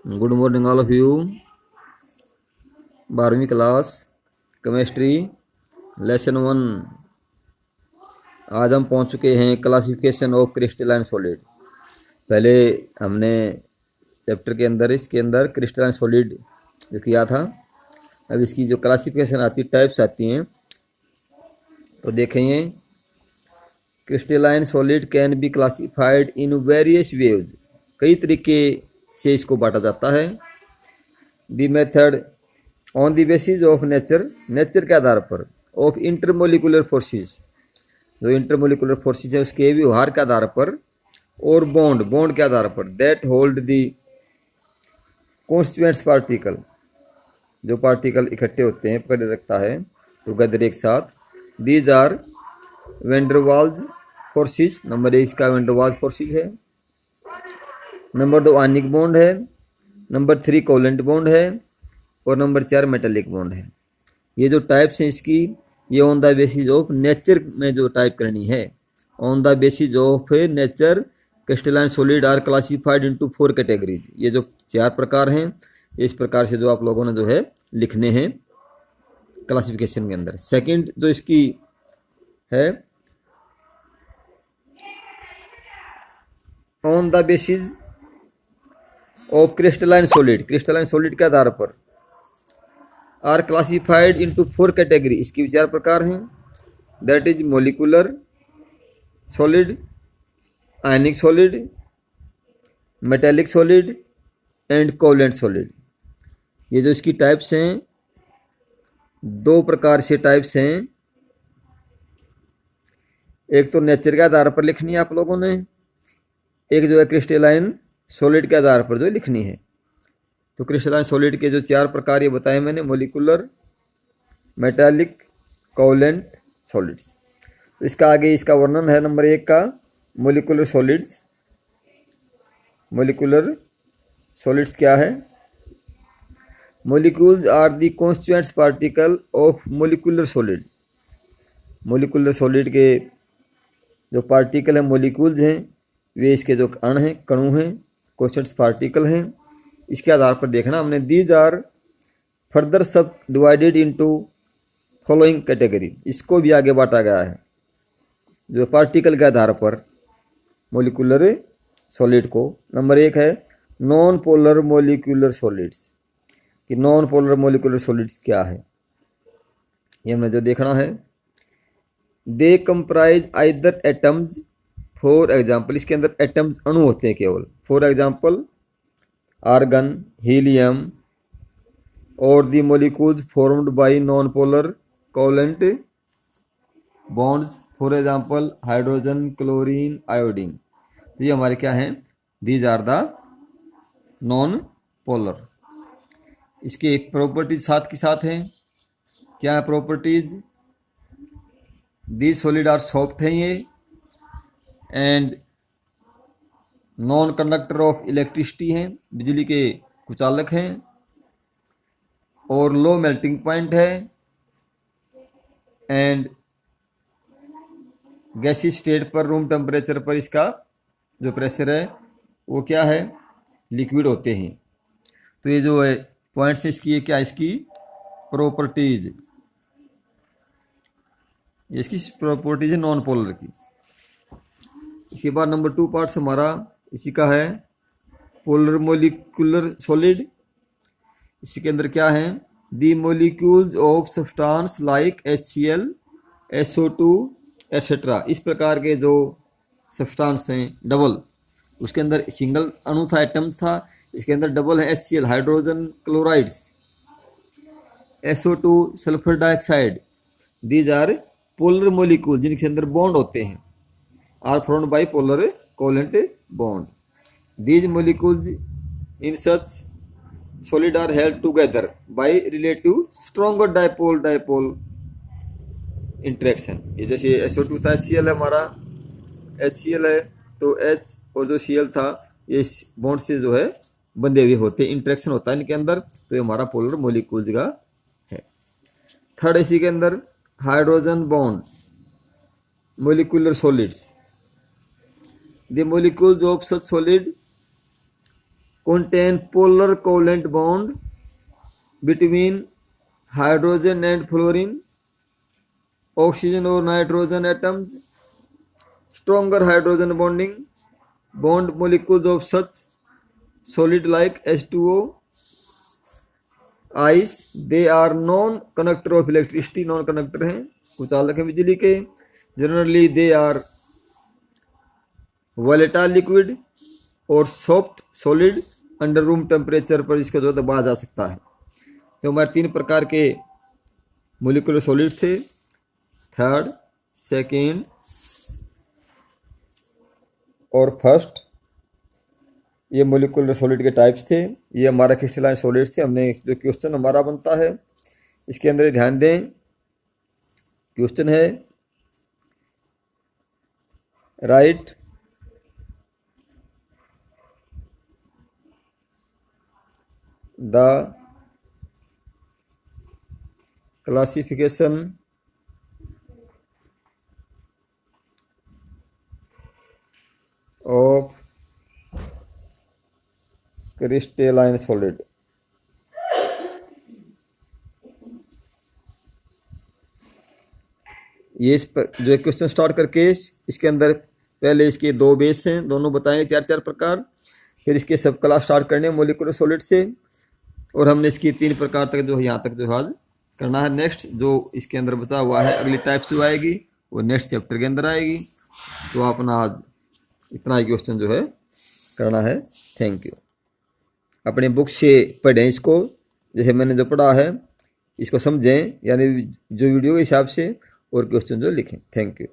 Good morning all of you. 12वीं class chemistry lesson 1। आज हम पहुंच चुके हैं क्लासिफिकेशन ऑफ क्रिस्टलाइन सॉलिड। पहले हमने चैप्टर के अंदर इसके अंदर क्रिस्टलाइन सॉलिड जो किया था। अब इसकी जो क्लासिफिकेशन आती, टाइप्स आती हैं, तो देखेंगे। Crystalline solid can be classified in various ways. कई तरीके से इसको बांटा जाता है। The method on the basis of nature, nature के आधार पर, ऑफ इंटरमोलिकुलर फोर्सेस, जो इंटरमोलिकुलर फोर्सेस है उसके व्यवहार के आधार पर, और बॉन्ड, बॉन्ड के आधार पर, that hold the constituents particle, जो पार्टिकल इकट्ठे होते हैं, पकड़े रखता है टुगेदर एक साथ। These are Van der Waals forces. Number 1 इसका वेंडरवाल्स फोर्सेस है। नंबर 2 आयनिक बॉन्ड है। नंबर 3 कोवेलेंट बॉन्ड है। और नंबर 4 मेटेलिक बॉन्ड है। ये जो टाइप्स हैं इसकी, ये on the basis of nature में जो टाइप करनी है, on the basis of nature crystalline solid are classified into 4 categories. ये जो 4 प्रकार हैं, इस प्रकार से जो आप लोगों ने जो है लिखने हैं क्लासिफिकेशन के अंदर। सेकंड जो इसकी है, on the basis of crystalline solid, crystalline solid के आधार पर आर क्लासिफाइड इनटू 4 कैटेगरी। इसकी 4 प्रकार हैं। That is molecular solid, ionic solid, metallic solid and covalent solid. ये जो इसकी टाइप्स हैं, 2 प्रकार से टाइप्स हैं। एक तो नेचर के आधार पर लिखनी है आप लोगों ने, एक जो है क्रिस्टलाइन सॉलिड के आधार पर जो लिखनी है। तो क्रिस्टलाइन सॉलिड के जो 4 प्रकार ये बताए मैंने, मोलिकुलर, मेटालिक, कोवेलेंट सॉलिड्स। तो इसका आगे इसका वर्णन है। नंबर 1 का मोलिकुलर सॉलिड्स। मोलिकुलर सॉलिड्स क्या है? Molecules are the constituents particle of molecular solid. Molecular solid के जो पार्टिकल हैं, मोलिक्यूल्स हैं, वे इसके जो अणु हैं, कणु हैं, कॉन्स्टिट्यूएंट्स पार्टिकल हैं। इसके आधार पर देखना हमने। दीज आर फर्दर सब डिवाइडेड इनटू फॉलोइंग कैटेगरी। इसको भी आगे बांटा गया है जो पार्टिकल के आधार पर मोलिकुलर सॉलिड को। नंबर 1 है नॉन पोलर मोलिकुलर सॉलिड्स। कि नॉन पोलर मोलिकुलर सॉलिड्स क्या है, ये हमें जो देखना है। They comprise either atoms, for example, इसके अंदर एटम्स अणु होते हैं केवल। फॉर एग्जाम्पल आर्गन, हीलियम, और the molecules formed by non polar covalent bonds. For example hydrogen, chlorine, iodine. तो ये हमारे क्या हैं? These are the non polar. इसके प्रॉपर्टीज साथ के साथ हैं। क्या है properties? These solid are soft हैं ये, and non conductor of electricity हैं, बिजली के कुचालक हैं, और लो मेल्टिंग पॉइंट है, एंड गैसी स्टेट पर, रूम टेम्परेचर पर इसका जो प्रेशर है वो क्या है? लिक्विड होते हैं। तो ये जो है पॉइंट्स इसकी, क्या इसकी प्रॉपर्टीज, इसकी प्रॉपर्टीज है नॉन पोलर की। इसके बाद नंबर 2 पार्ट्स हमारा इसी का है, पोलर मोलिकुलर सॉलिड। इसी के अंदर क्या है? The molecules of substance like HCl, SO2 etcetera. इस प्रकार के जो सब्सटेंस हैं डबल, उसके अंदर सिंगल अणु था, एटम्स था, इसके अंदर डबल है। HCl hydrogen chlorides, SO2 sulphur dioxide. These are polar molecule, जिनके अंदर बॉन्ड होते हैं, are formed by polar covalent bond. These molecules in such solid are held together by relative stronger dipole interaction। ये जैसे SO2 था, HCl है हमारा, HCl है, तो H और जो Cl था, ये बॉन्ड से जो है बंधे हुए होते हैं, इंट्रैक्शन होता है इनके अंदर, तो ये हमारा पोलर मोलिक्यूल्स का है। थर्ड इसी के अंदर hydrogen bond, molecular solids. The molecules of such solid contain polar covalent bond between hydrogen and fluorine, oxygen or nitrogen atoms, stronger hydrogen bond molecules of such solid like H2O, ice. They are non conductor of electricity, non conductor हैं, कुचालक हैं बिजली के. Generally they are volatile liquid और soft solid under room temperature पर इसको जो दबाया जा सकता है. तो हमारे 3 प्रकार के मोलिकुलर सॉलिड थे, थर्ड, सेकेंड और फर्स्ट. ये मोलिकुलर सॉलिड के टाइप्स थे. ये हमारा क्रिस्टलाइन सॉलिड्स थे. हमने जो क्वेश्चन हमारा बनता है इसके अंदर ध्यान दें. क्वेश्चन है right the classification of crystalline solid. ये इस पर जो क्वेश्चन स्टार्ट करके इसके अंदर पहले इसके 2 बेस हैं, दोनों बताएंगे 4 प्रकार. फिर इसके सब क्लास स्टार्ट करने मोलिकुलर सॉलिड से, और हमने इसकी 3 प्रकार तक जो यहाँ तक जो आज करना है. नेक्स्ट जो इसके अंदर बचा हुआ है अगली टाइप्स जो आएगी वो नेक्स्ट चैप्टर के अंदर आएगी. तो अपना आज इतना ही क्वेश्चन जो है करना है. Thank you. अपने बुक से पढ़ें इसको, जैसे मैंने जो पढ़ा है इसको समझें, यानी जो वीडियो के हिसाब से, और क्वेश्चन जो लिखें. Thank you.